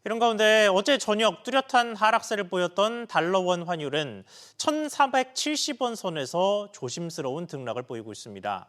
이런 가운데 어제 저녁 뚜렷한 하락세를 보였던 달러원 환율은 1,470원 선에서 조심스러운 등락을 보이고 있습니다.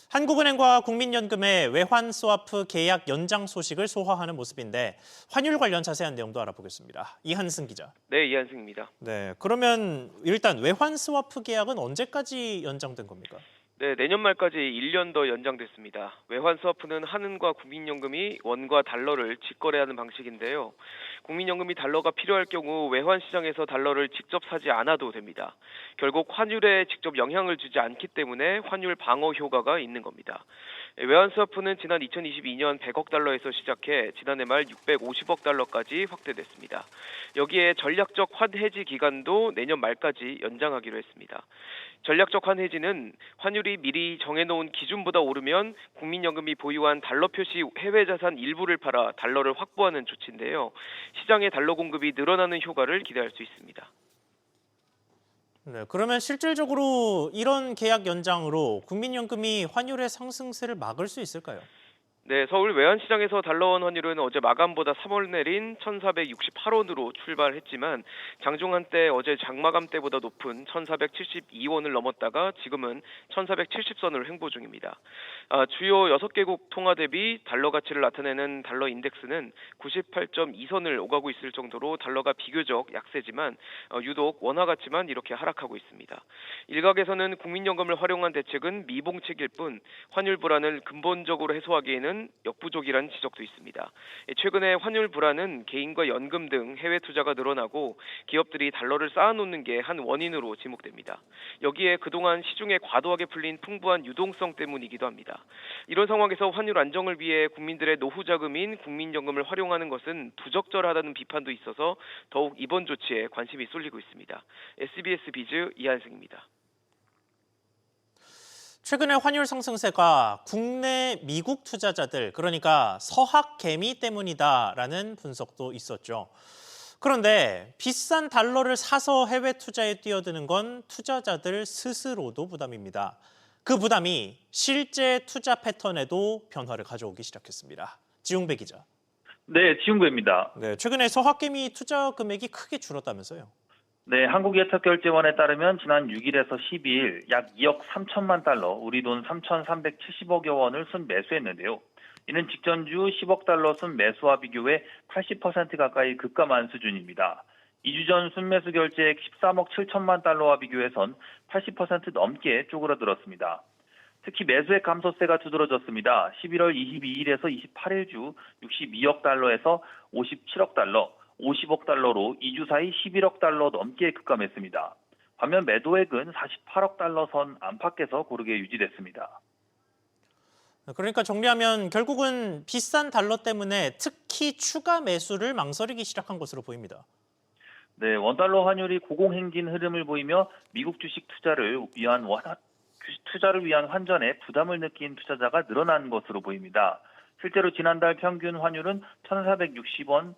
한국은행과 국민연금의 외환 스와프 계약 연장 소식을 소화하는 모습인데 환율 관련 자세한 내용도 알아보겠습니다. 이한승 기자. 네, 이한승입니다. 네, 그러면 일단 외환 스와프 계약은 언제까지 연장된 겁니까? 네, 내년 말까지 1년 더 연장됐습니다. 외환 스와프는 한은과 국민연금이 원과 달러를 직거래하는 방식인데요. 국민연금이 달러가 필요할 경우 외환 시장에서 달러를 직접 사지 않아도 됩니다. 결국 환율에 직접 영향을 주지 않기 때문에 환율 방어 효과가 있는 겁니다. 외환 스와프는 지난 2022년 100억 달러에서 시작해 지난해 말 650억 달러까지 확대됐습니다. 여기에 전략적 환해지 기간도 내년 말까지 연장하기로 했습니다. 전략적 환해지는 환율이 미리 정해놓은 기준보다 오르면 국민연금이 보유한 달러 표시 해외 자산 일부를 팔아 달러를 확보하는 조치인데요. 시장의 달러 공급이 늘어나는 효과를 기대할 수 있습니다. 네, 그러면 실질적으로 이런 계약 연장으로 국민연금이 환율의 상승세를 막을 수 있을까요? 네, 서울 외환시장에서 달러원 환율은 어제 마감보다 3월 내린 1,468원으로 출발했지만 장중 한때 어제 장마감 때보다 높은 1,472원을 넘었다가 지금은 1,470선을 횡보 중입니다. 주요 6개국 통화 대비 달러 가치를 나타내는 달러 인덱스는 98.2선을 오가고 있을 정도로 달러가 비교적 약세지만 유독 원화 가치만 이렇게 하락하고 있습니다. 일각에서는 국민연금을 활용한 대책은 미봉책일 뿐 환율 불안을 근본적으로 해소하기에는 역부족이라는 지적도 있습니다. 최근에 환율 불안은 개인과 연금 등 해외 투자가 늘어나고 기업들이 달러를 쌓아놓는 게 한 원인으로 지목됩니다. 여기에 그동안 시중에 과도하게 풀린 풍부한 유동성 때문이기도 합니다. 이런 상황에서 환율 안정을 위해 국민들의 노후 자금인 국민연금을 활용하는 것은 부적절하다는 비판도 있어서 더욱 이번 조치에 관심이 쏠리고 있습니다. SBS 비즈 이한승입니다. 최근에 환율 상승세가 국내 미국 투자자들, 그러니까 서학 개미 때문이다라는 분석도 있었죠. 그런데 비싼 달러를 사서 해외 투자에 뛰어드는 건 투자자들 스스로도 부담입니다. 그 부담이 실제 투자 패턴에도 변화를 가져오기 시작했습니다. 지용배 기자. 네, 지훈구입니다. 네, 최근에 서학개미 투자 금액이 크게 줄었다면서요. 네, 한국예탁결제원에 따르면 지난 6일에서 12일 약 2억 3천만 달러, 우리 돈 3,370억여 원을 순매수했는데요. 이는 직전주 10억 달러 순매수와 비교해 80% 가까이 급감한 수준입니다. 2주 전 순매수 결제액 13억 7천만 달러와 비교해선 80% 넘게 쪼그라들었습니다. 특히 매수액 감소세가 두드러졌습니다. 11월 22일에서 28일 주 62억 달러에서 57억 달러, 50억 달러로 2주 사이 11억 달러 넘게 급감했습니다. 반면 매도액은 48억 달러 선 안팎에서 고르게 유지됐습니다. 그러니까 정리하면 결국은 비싼 달러 때문에 특히 추가 매수를 망설이기 시작한 것으로 보입니다. 네, 원달러 환율이 고공행진 흐름을 보이며 미국 주식 투자를 위한 환전에 부담을 느낀 투자자가 늘어난 것으로 보입니다. 실제로 지난달 평균 환율은 1,460원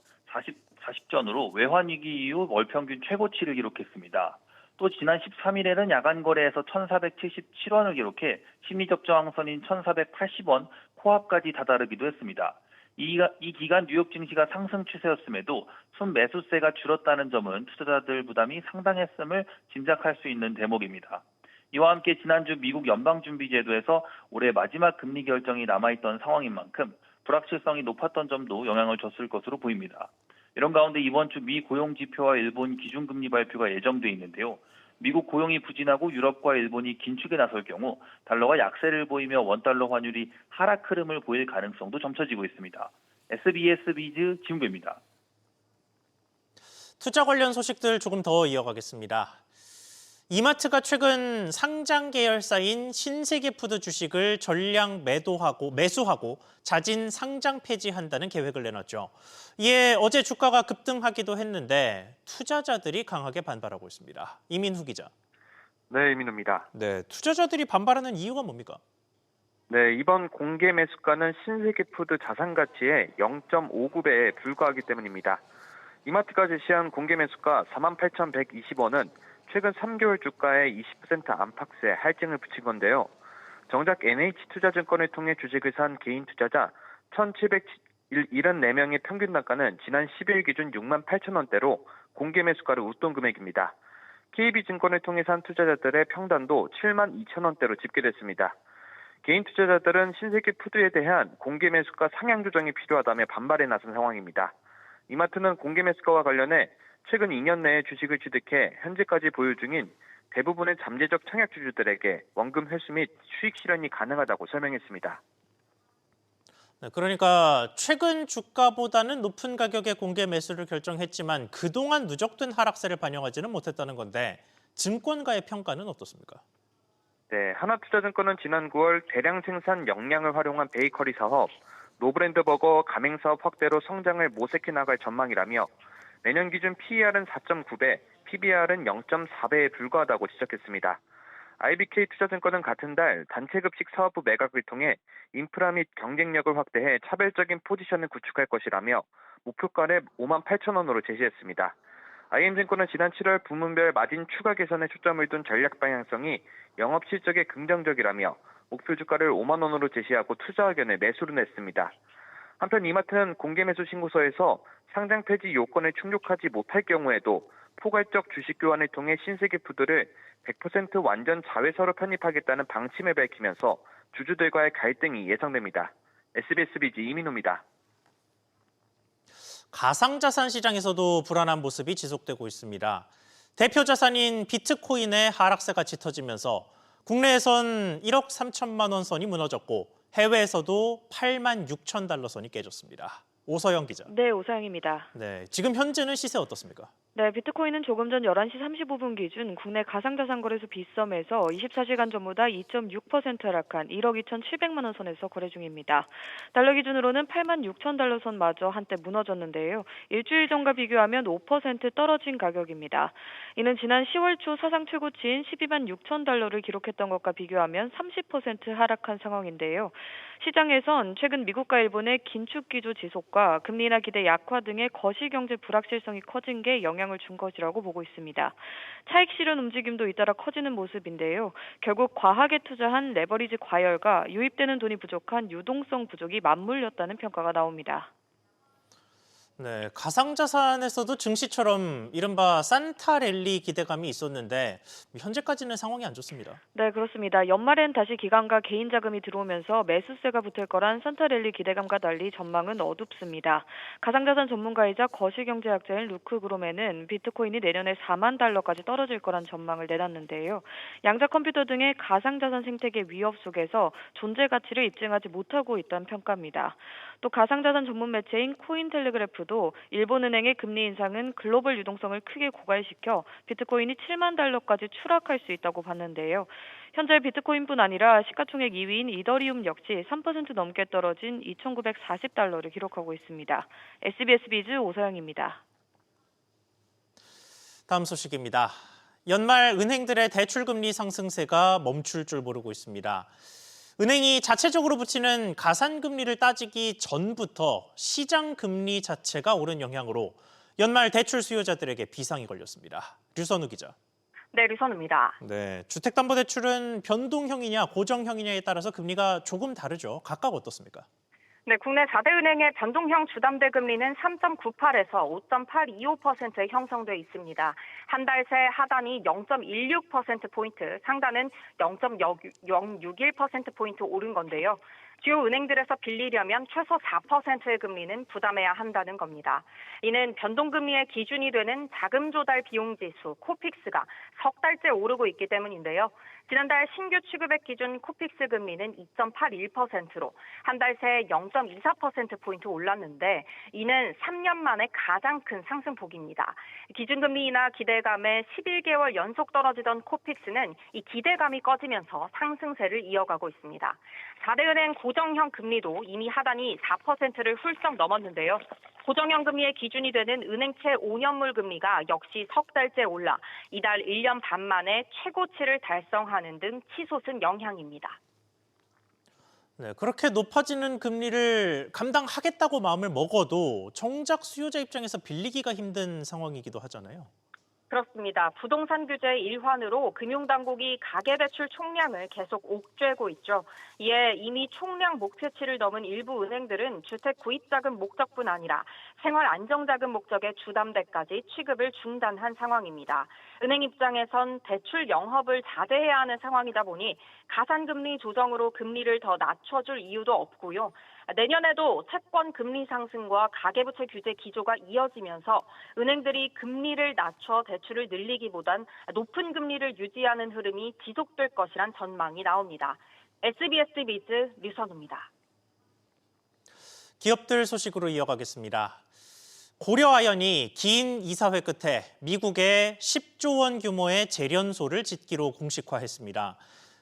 40전으로 외환위기 이후 월평균 최고치를 기록했습니다. 또 지난 13일에는 야간 거래에서 1,477원을 기록해 심리접저항선인 1,480원 코앞까지 다다르기도 했습니다. 이 기간 뉴욕 증시가 상승 추세였음에도 순매수세가 줄었다는 점은 투자자들 부담이 상당했음을 짐작할 수 있는 대목입니다. 이와 함께 지난주 미국 연방준비제도에서 올해 마지막 금리 결정이 남아있던 상황인 만큼 불확실성이 높았던 점도 영향을 줬을 것으로 보입니다. 이런 가운데 이번 주 미 고용지표와 일본 기준금리 발표가 예정돼 있는데요. 미국 고용이 부진하고 유럽과 일본이 긴축에 나설 경우 달러가 약세를 보이며 원달러 환율이 하락 흐름을 보일 가능성도 점쳐지고 있습니다. SBS 비즈 지훈배입니다. 투자 관련 소식들 조금 더 이어가겠습니다. 이마트가 최근 상장 계열사인 신세계푸드 주식을 전량 매수하고 자진 상장 폐지한다는 계획을 내놨죠. 이에 어제 주가가 급등하기도 했는데 투자자들이 강하게 반발하고 있습니다. 이민후 기자. 네, 이민우입니다. 네, 투자자들이 반발하는 이유가 뭡니까? 네, 이번 공개 매수가는 신세계푸드 자산 가치의 0.59배에 불과하기 때문입니다. 이마트가 제시한 공개 매수가 48,120원은 최근 3개월 주가의 20% 안팎세 할증을 붙인 건데요. 정작 NH투자증권을 통해 주식을 산 개인 투자자 74명의 평균 단가는 지난 10일 기준 6만 8천 원대로 공개 매수가를 웃돈 금액입니다. KB증권을 통해서 한 투자자들의 평단도 7만 2천 원대로 집계됐습니다. 개인 투자자들은 신세계 푸드에 대한 공개 매수가 상향 조정이 필요하다며 반발에 나선 상황입니다. 이마트는 공개 매수가와 관련해 최근 2년 내에 주식을 취득해 현재까지 보유 중인 대부분의 잠재적 청약주주들에게 원금 회수 및 수익 실현이 가능하다고 설명했습니다. 네, 그러니까 최근 주가보다는 높은 가격의 공개 매수를 결정했지만 그동안 누적된 하락세를 반영하지는 못했다는 건데 증권가의 평가는 어떻습니까? 네, 하나투자증권은 지난 9월 대량 생산 역량을 활용한 베이커리 사업, 노브랜드 버거 가맹 사업 확대로 성장을 모색해 나갈 전망이라며 내년 기준 PER은 4.9배, PBR은 0.4배에 불과하다고 지적했습니다. IBK 투자증권은 같은 달 단체급식 사업부 매각을 통해 인프라 및 경쟁력을 확대해 차별적인 포지션을 구축할 것이라며 목표가를 5만 8천 원으로 제시했습니다. IM증권은 지난 7월 부문별 마진 추가 개선에 초점을 둔 전략 방향성이 영업 실적에 긍정적이라며 목표 주가를 5만 원으로 제시하고 투자 의견을 매수를 냈습니다. 한편 이마트는 공개 매수 신고서에서 상장 폐지 요건을 충족하지 못할 경우에도 포괄적 주식 교환을 통해 신세계푸드를 100% 완전 자회사로 편입하겠다는 방침을 밝히면서 주주들과의 갈등이 예상됩니다. SBS 비지 이민호입니다. 가상자산 시장에서도 불안한 모습이 지속되고 있습니다. 대표 자산인 비트코인의 하락세가 짙어지면서 국내에선 1억 3천만 원 선이 무너졌고 해외에서도 8만 6천 달러 선이 깨졌습니다. 오서영 기자. 네, 오서영입니다. 네, 지금 현재는 시세 어떻습니까? 네, 비트코인은 조금 전 11시 35분 기준 국내 가상자산 거래소 빗썸에서 24시간 전보다 2.6% 하락한 1억 2,700만 원 선에서 거래 중입니다. 달러 기준으로는 8만 6천 달러 선마저 한때 무너졌는데요. 일주일 전과 비교하면 5% 떨어진 가격입니다. 이는 지난 10월 초 사상 최고치인 12만 6천 달러를 기록했던 것과 비교하면 30% 하락한 상황인데요. 시장에선 최근 미국과 일본의 긴축 기조 지속과 금리나 기대 약화 등의 거시경제 불확실성이 커진 게 영향을 준 것이라고 보고 있습니다. 차익 실현 움직임도 잇따라 커지는 모습인데요. 결국 과하게 투자한 레버리지 과열과 유입되는 돈이 부족한 유동성 부족이 맞물렸다는 평가가 나옵니다. 네, 가상자산에서도 증시처럼 이른바 산타랠리 기대감이 있었는데 현재까지는 상황이 안 좋습니다. 네, 그렇습니다. 연말엔 다시 기관과 개인 자금이 들어오면서 매수세가 붙을 거란 산타랠리 기대감과 달리 전망은 어둡습니다. 가상자산 전문가이자 거시경제학자인 루크 그롬에는 비트코인이 내년에 4만 달러까지 떨어질 거란 전망을 내놨는데요. 양자 컴퓨터 등의 가상자산 생태계 위협 속에서 존재 가치를 입증하지 못하고 있다는 평가입니다. 또 가상자산 전문 매체인 코인텔레그래프도 일본은행의 금리 인상은 글로벌 유동성을 크게 고갈시켜 비트코인이 7만 달러까지 추락할 수 있다고 봤는데요. 현재 비트코인뿐 아니라 시가총액 2위인 이더리움 역시 3% 넘게 떨어진 2,940달러를 기록하고 있습니다. SBS 비즈 오서영입니다. 다음 소식입니다. 연말 은행들의 대출금리 상승세가 멈출 줄 모르고 있습니다. 은행이 자체적으로 붙이는 가산금리를 따지기 전부터 시장금리 자체가 오른 영향으로 연말 대출 수요자들에게 비상이 걸렸습니다. 류선우 기자. 네, 류선우입니다. 네, 주택담보대출은 변동형이냐 고정형이냐에 따라서 금리가 조금 다르죠. 각각 어떻습니까? 네, 국내 4대 은행의 변동형 주담대 금리는 3.98에서 5.825%에 형성돼 있습니다. 한 달 새 하단이 0.16%포인트, 상단은 0.061%포인트 오른 건데요. 주요 은행들에서 빌리려면 최소 4%의 금리는 부담해야 한다는 겁니다. 이는 변동금리의 기준이 되는 자금 조달 비용 지수 코픽스가 석 달째 오르고 있기 때문인데요. 지난달 신규 취급액 기준 코픽스 금리는 2.81%로 한 달 새 0.24%포인트 올랐는데 이는 3년 만에 가장 큰 상승폭입니다. 기준금리 인하 기대감에 11개월 연속 떨어지던 코픽스는 이 기대감이 꺼지면서 상승세를 이어가고 있습니다. 4대 은행 고정형 금리도 이미 하단이 4%를 훌쩍 넘었는데요. 고정형 금리의 기준이 되는 은행채 5년물 금리가 역시 석 달째 올라 이달 1년 반 만에 최고치를 달성하는 등 치솟은 영향입니다. 네, 그렇게 높아지는 금리를 감당하겠다고 마음을 먹어도 정작 수요자 입장에서 빌리기가 힘든 상황이기도 하잖아요. 그렇습니다. 부동산 규제 일환으로 금융당국이 가계대출 총량을 계속 옥죄고 있죠. 이에 이미 총량 목표치를 넘은 일부 은행들은 주택 구입자금 목적뿐 아니라 생활안정자금 목적의 주담대까지 취급을 중단한 상황입니다. 은행 입장에선 대출 영업을 자제해야 하는 상황이다 보니 가산금리 조정으로 금리를 더 낮춰줄 이유도 없고요. 내년에도 채권 금리 상승과 가계부채 규제 기조가 이어지면서 은행들이 금리를 낮춰 대출을 늘리기보단 높은 금리를 유지하는 흐름이 지속될 것이란 전망이 나옵니다. SBS 비즈 류선우입니다. 기업들 소식으로 이어가겠습니다. 고려아연이 긴 이사회 끝에 미국에 10조 원 규모의 재련소를 짓기로 공식화했습니다.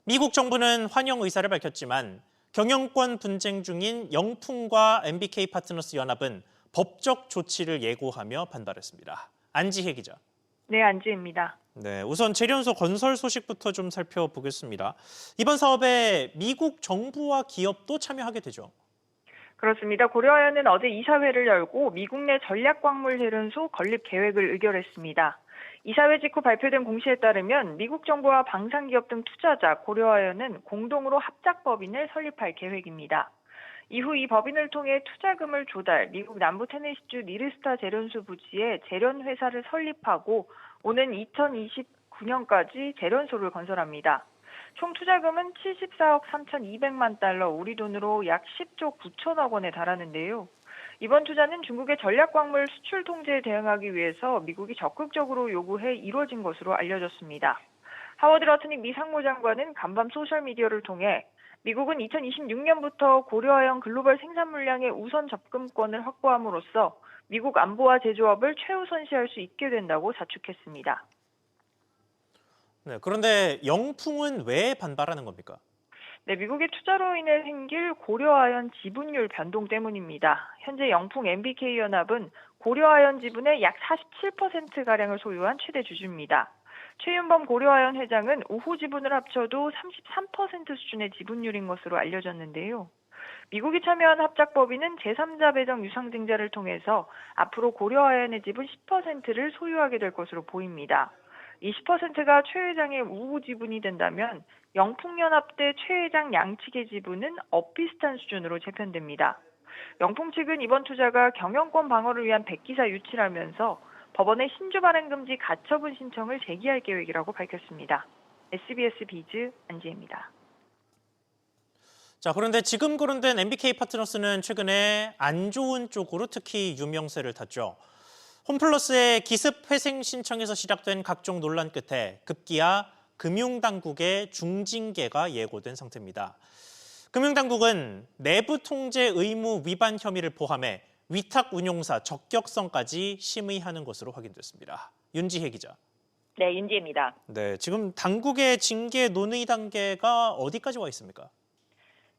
미국 정부는 환영 의사를 밝혔지만 경영권 분쟁 중인 영풍과 MBK 파트너스 연합은 법적 조치를 예고하며 반발했습니다. 안지혜 기자. 네, 안지혜입니다. 네, 우선 재련소 건설 소식부터 좀 살펴보겠습니다. 이번 사업에 미국 정부와 기업도 참여하게 되죠. 그렇습니다. 고려아연은 어제 이사회를 열고 미국 내 전략광물 재련소 건립 계획을 의결했습니다. 이사회 직후 발표된 공시에 따르면 미국 정부와 방산기업 등 투자자 고려아연은 공동으로 합작법인을 설립할 계획입니다. 이후 이 법인을 통해 투자금을 조달, 미국 남부 테네시주 니르스타 재련소 부지에 재련회사를 설립하고 오는 2029년까지 재련소를 건설합니다. 총 투자금은 74억 3,200만 달러, 우리 돈으로 약 10조 9천억 원에 달하는데요. 이번 투자는 중국의 전략광물 수출 통제에 대응하기 위해서 미국이 적극적으로 요구해 이루어진 것으로 알려졌습니다. 하워드 러트닉 미 상무장관은 간밤 소셜미디어를 통해 미국은 2026년부터 고려아연 글로벌 생산 물량의 우선 접근권을 확보함으로써 미국 안보와 제조업을 최우선시할 수 있게 된다고 자축했습니다. 네, 그런데 영풍은 왜 반발하는 겁니까? 네, 미국의 투자로 인해 생길 고려아연 지분율 변동 때문입니다. 현재 영풍 MBK 연합은 고려아연 지분의 약 47%가량을 소유한 최대 주주입니다. 최윤범 고려아연 회장은 우호 지분을 합쳐도 33% 수준의 지분율인 것으로 알려졌는데요. 미국이 참여한 합작법인은 제3자 배정 유상증자를 통해서 앞으로 고려아연의 지분 10%를 소유하게 될 것으로 보입니다. 이 10%가 최 회장의 우호 지분이 된다면 영풍연합 때 최 회장 양측의 지분은 엇비슷한 수준으로 재편됩니다. 영풍 측은 이번 투자가 경영권 방어를 위한 백기사 유치라면서 법원에 신주 발행 금지 가처분 신청을 제기할 계획이라고 밝혔습니다. SBS 비즈 안지혜입니다. 자, 그런데 지금 거론된 MBK 파트너스는 최근에 안 좋은 쪽으로 특히 유명세를 탔죠. 홈플러스의 기습 회생 신청에서 시작된 각종 논란 끝에 급기야 금융당국의 중징계가 예고된 상태입니다. 금융당국은 내부 통제 의무 위반 혐의를 포함해 위탁 운용사 적격성까지 심의하는 것으로 확인됐습니다. 윤지혜 기자. 네, 윤지혜입니다. 네, 지금 당국의 징계 논의 단계가 어디까지 와 있습니까?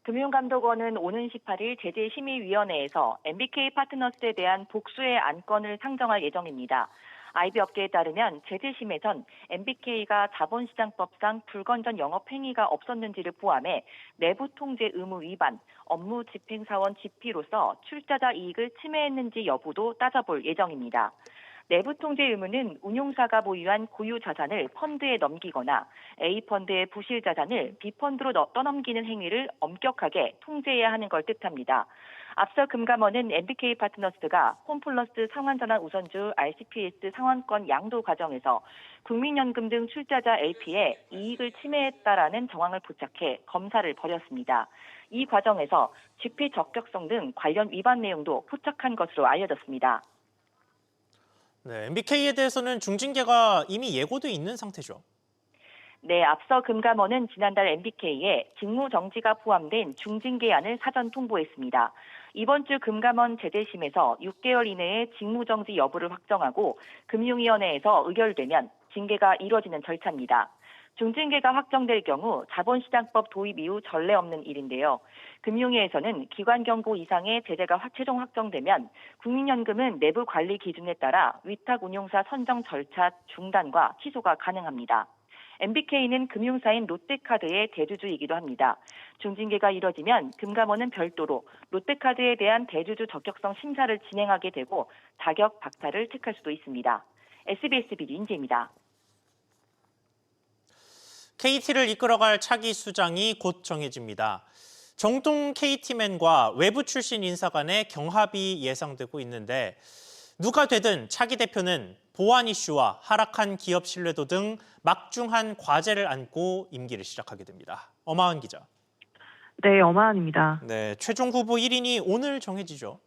금융감독원은 오는 18일 제재심의위원회에서 MBK 파트너스에 대한 복수의 안건을 상정할 예정입니다. IB 업계에 따르면 제재심에선 MBK가 자본시장법상 불건전 영업 행위가 없었는지를 포함해 내부 통제 의무 위반, 업무 집행사원 지피로서 출자자 이익을 침해했는지 여부도 따져볼 예정입니다. 내부 통제 의무는 운용사가 보유한 고유 자산을 펀드에 넘기거나 A펀드의 부실 자산을 B펀드로 떠넘기는 행위를 엄격하게 통제해야 하는 걸 뜻합니다. 앞서 금감원은 MBK 파트너스가 홈플러스 상환전환 우선주 RCPS 상환권 양도 과정에서 국민연금 등 출자자 LP에 이익을 침해했다라는 정황을 포착해 검사를 벌였습니다. 이 과정에서 GP 적격성 등 관련 위반 내용도 포착한 것으로 알려졌습니다. 네, MBK에 대해서는 중징계가 이미 예고돼 있는 상태죠. 네, 앞서 금감원은 지난달 MBK에 직무 정지가 포함된 중징계안을 사전 통보했습니다. 이번 주 금감원 제재심에서 6개월 이내에 직무 정지 여부를 확정하고 금융위원회에서 의결되면 징계가 이뤄지는 절차입니다. 중징계가 확정될 경우 자본시장법 도입 이후 전례 없는 일인데요. 금융위에서는 기관 경고 이상의 제재가 최종 확정되면 국민연금은 내부 관리 기준에 따라 위탁 운용사 선정 절차 중단과 취소가 가능합니다. MBK는 금융사인 롯데카드의 대주주이기도 합니다. 중징계가 이뤄지면 금감원은 별도로 롯데카드에 대한 대주주 적격성 심사를 진행하게 되고 자격 박탈을 택할 수도 있습니다. SBS 비리 인재입니다. KT를 이끌어갈 차기 수장이 곧 정해집니다. 정동 KT맨과 외부 출신 인사 간의 경합이 예상되고 있는데 누가 되든 차기 대표는 보안 이슈와 하락한 기업 신뢰도 등 막중한 과제를 안고 임기를 시작하게 됩니다. 엄하은 기자. 네, 엄하은입니다. 네, 최종 후보 1인이 오늘 정해지죠.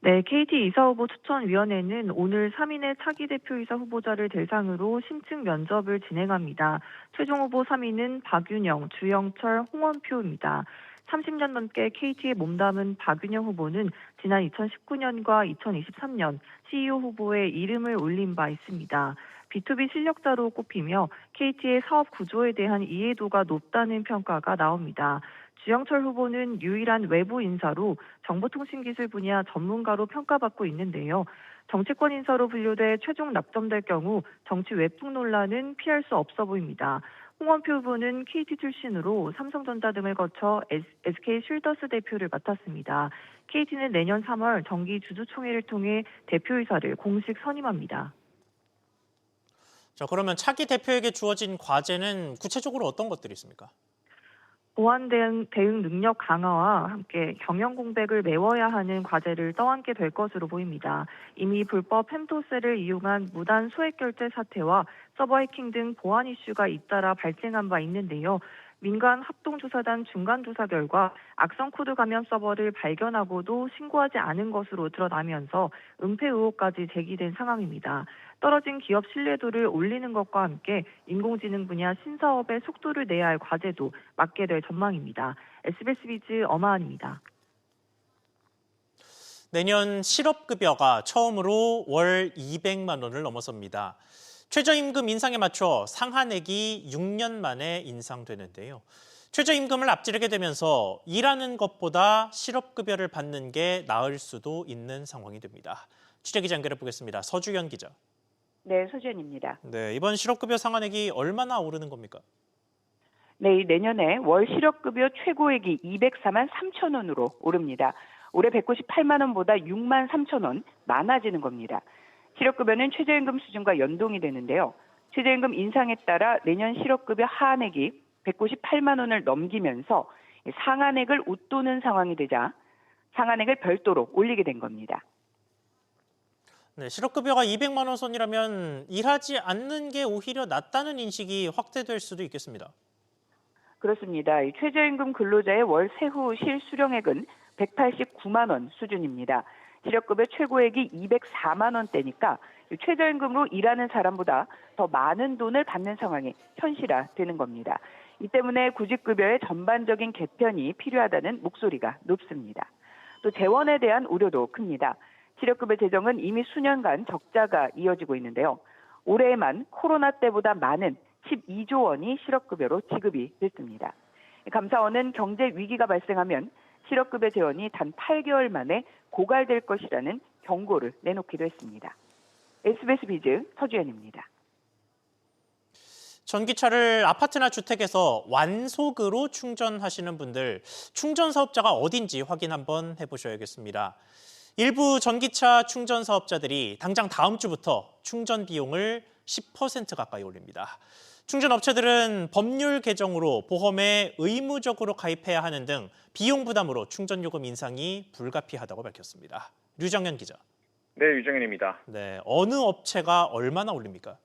네, KT 이사 후보 추천위원회는 오늘 3인의 차기 대표이사 후보자를 대상으로 심층 면접을 진행합니다. 최종 후보 3인은 박윤영, 주영철, 홍원표입니다. 30년 넘게 KT에 몸담은 박윤영 후보는 지난 2019년과 2023년 CEO 후보에 이름을 올린 바 있습니다. B2B 실력자로 꼽히며 KT의 사업 구조에 대한 이해도가 높다는 평가가 나옵니다. 주영철 후보는 유일한 외부 인사로 정보통신기술 분야 전문가로 평가받고 있는데요. 정치권 인사로 분류돼 최종 낙점될 경우 정치 외풍 논란은 피할 수 없어 보입니다. 홍원표 후보는 KT 출신으로 삼성전자 등을 거쳐 SK 쉴더스 대표를 맡았습니다. KT는 내년 3월 정기 주주총회를 통해 대표이사를 공식 선임합니다. 자, 그러면 차기 대표에게 주어진 과제는 구체적으로 어떤 것들이 있습니까? 보안 대응 능력 강화와 함께 경영 공백을 메워야 하는 과제를 떠안게 될 것으로 보입니다. 이미 불법 펜토스를 이용한 무단 소액 결제 사태와 서버 해킹 등 보안 이슈가 잇따라 발생한 바 있는데요. 민간 합동조사단 중간조사 결과 악성 코드 감염 서버를 발견하고도 신고하지 않은 것으로 드러나면서 은폐 의혹까지 제기된 상황입니다. 떨어진 기업 신뢰도를 올리는 것과 함께 인공지능 분야 신사업에 속도를 내야 할 과제도 맡게 될 전망입니다. SBS 비즈 엄하은입니다. 내년 실업급여가 처음으로 월 200만 원을 넘어섭니다. 최저임금 인상에 맞춰 상한액이 6년 만에 인상되는데요. 최저임금을 앞지르게 되면서 일하는 것보다 실업급여를 받는 게 나을 수도 있는 상황이 됩니다. 취재기자 연결해 보겠습니다. 서주연 기자. 네, 서주연입니다. 네, 이번 실업급여 상한액이 얼마나 오르는 겁니까? 네, 내년에 월 실업급여 최고액이 204만 3천 원으로 오릅니다. 올해 198만 원보다 6만 3천 원 많아지는 겁니다. 실업급여는 최저임금 수준과 연동이 되는데요. 최저임금 인상에 따라 내년 실업급여 하한액이 198만 원을 넘기면서 상한액을 웃도는 상황이 되자 상한액을 별도로 올리게 된 겁니다. 네, 실업급여가 200만 원 선이라면 일하지 않는 게 오히려 낫다는 인식이 확대될 수도 있겠습니다. 그렇습니다. 이 최저임금 근로자의 월 세후 실수령액은 189만 원 수준입니다. 실업급여 최고액이 204만 원대니까 최저임금으로 일하는 사람보다 더 많은 돈을 받는 상황이 현실화되는 겁니다. 이 때문에 구직급여의 전반적인 개편이 필요하다는 목소리가 높습니다. 또 재원에 대한 우려도 큽니다. 실업급여 재정은 이미 수년간 적자가 이어지고 있는데요. 올해에만 코로나 때보다 많은 12조 원이 실업급여로 지급이 됐습니다. 감사원은 경제 위기가 발생하면 실업급여 재원이 단 8개월 만에 고갈될 것이라는 경고를 내놓기도 했습니다. SBS 비즈 서주연입니다. 전기차를 아파트나 주택에서 완속으로 충전하시는 분들, 충전 사업자가 어딘지 확인 한번 해보셔야겠습니다. 일부 전기차 충전 사업자들이 당장 다음 주부터 충전 비용을 10% 가까이 올립니다. 충전 업체들은 법률 개정으로 보험에 의무적으로 가입해야 하는 등 비용 부담으로 충전 요금 인상이 불가피하다고 밝혔습니다. 류정현 기자. 네, 유정현입니다. 네, 어느 업체가 얼마나 올립니까?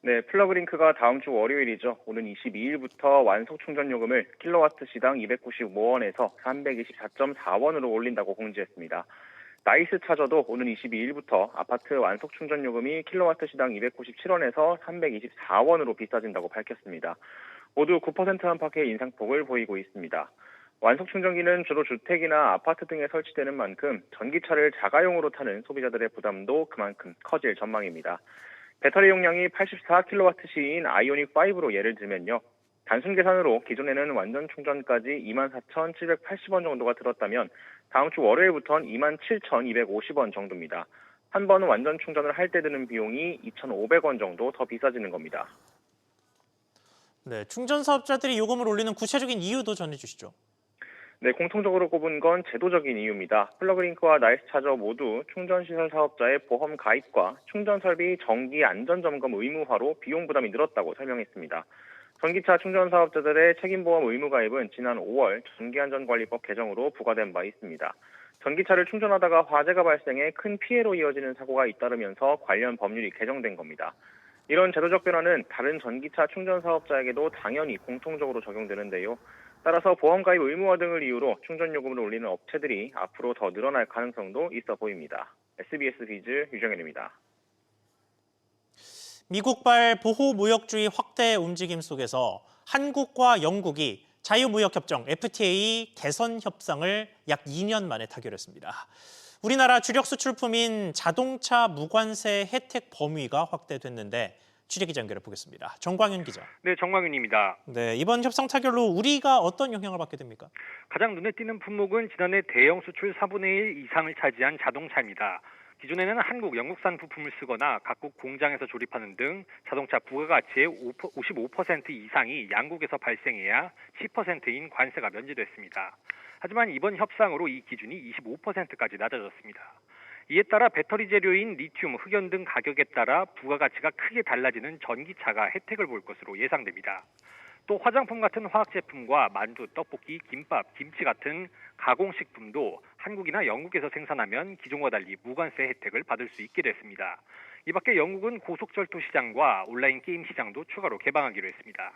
네, 플러그링크가 다음 주 월요일이죠. 오는 22일부터 완속 충전 요금을 킬로와트 시당 295원에서 324.4원으로 올린다고 공지했습니다. 나이스 차저도 오는 22일부터 아파트 완속 충전 요금이 킬로와트 시당 297원에서 324원으로 비싸진다고 밝혔습니다. 모두 9% 안팎의 인상폭을 보이고 있습니다. 완속 충전기는 주로 주택이나 아파트 등에 설치되는 만큼 전기차를 자가용으로 타는 소비자들의 부담도 그만큼 커질 전망입니다. 배터리 용량이 84kWh인 아이오닉 5로 예를 들면요. 단순 계산으로 기존에는 완전 충전까지 24,780원 정도가 들었다면 다음 주 월요일부터는 27,250원 정도입니다. 한 번 완전 충전을 할 때 드는 비용이 2,500원 정도 더 비싸지는 겁니다. 네, 충전 사업자들이 요금을 올리는 구체적인 이유도 전해주시죠. 네, 공통적으로 꼽은 건 제도적인 이유입니다. 플러그링크와 나이스차저 모두 충전시설 사업자의 보험 가입과 충전 설비 정기 안전 점검 의무화로 비용 부담이 늘었다고 설명했습니다. 전기차 충전 사업자들의 책임보험 의무 가입은 지난 5월 전기안전관리법 개정으로 부과된 바 있습니다. 전기차를 충전하다가 화재가 발생해 큰 피해로 이어지는 사고가 잇따르면서 관련 법률이 개정된 겁니다. 이런 제도적 변화는 다른 전기차 충전 사업자에게도 당연히 공통적으로 적용되는데요. 따라서 보험 가입 의무화 등을 이유로 충전 요금을 올리는 업체들이 앞으로 더 늘어날 가능성도 있어 보입니다. SBS 비즈 유정현입니다. 미국발 보호무역주의 확대 움직임 속에서 한국과 영국이 자유무역협정 FTA 개선 협상을 약 2년 만에 타결했습니다. 우리나라 주력 수출품인 자동차 무관세 혜택 범위가 확대됐는데 취재기자 연결해 보겠습니다. 정광윤 기자. 네, 정광윤입니다. 네, 이번 협상 타결로 우리가 어떤 영향을 받게 됩니까? 가장 눈에 띄는 품목은 지난해 대형 수출 4분의 1 이상을 차지한 자동차입니다. 기존에는 한국, 영국산 부품을 쓰거나 각국 공장에서 조립하는 등 자동차 부가가치의 55% 이상이 양국에서 발생해야 10%인 관세가 면제됐습니다. 하지만 이번 협상으로 이 기준이 25%까지 낮아졌습니다. 이에 따라 배터리 재료인 리튬, 흑연 등 가격에 따라 부가가치가 크게 달라지는 전기차가 혜택을 볼 것으로 예상됩니다. 또 화장품 같은 화학제품과 만두, 떡볶이, 김밥, 김치 같은 가공식품도 한국이나 영국에서 생산하면 기존과 달리 무관세 혜택을 받을 수 있게 됐습니다. 이 밖에 영국은 고속철도 시장과 온라인 게임 시장도 추가로 개방하기로 했습니다.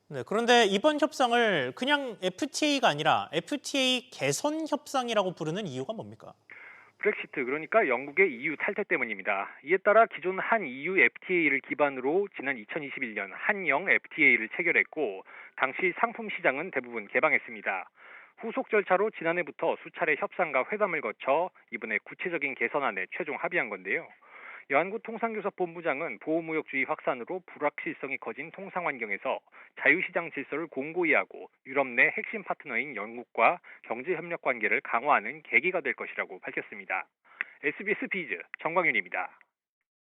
네, 그런데 이번 협상을 그냥 FTA가 아니라 FTA 개선 협상이라고 부르는 이유가 뭡니까? 브렉시트, 그러니까 영국의 EU 탈퇴 때문입니다. 이에 따라 기존 한 EU FTA를 기반으로 지난 2021년 한영 FTA를 체결했고 당시 상품 시장은 대부분 개방했습니다. 후속 절차로 지난해부터 수차례 협상과 회담을 거쳐 이번에 구체적인 개선안에 최종 합의한 건데요. 여한구 통상교섭본부장은 보호무역주의 확산으로 불확실성이 커진 통상 환경에서 자유시장 질서를 공고히 하고 유럽 내 핵심 파트너인 영국과 경제협력 관계를 강화하는 계기가 될 것이라고 밝혔습니다. SBS 비즈 정광윤입니다.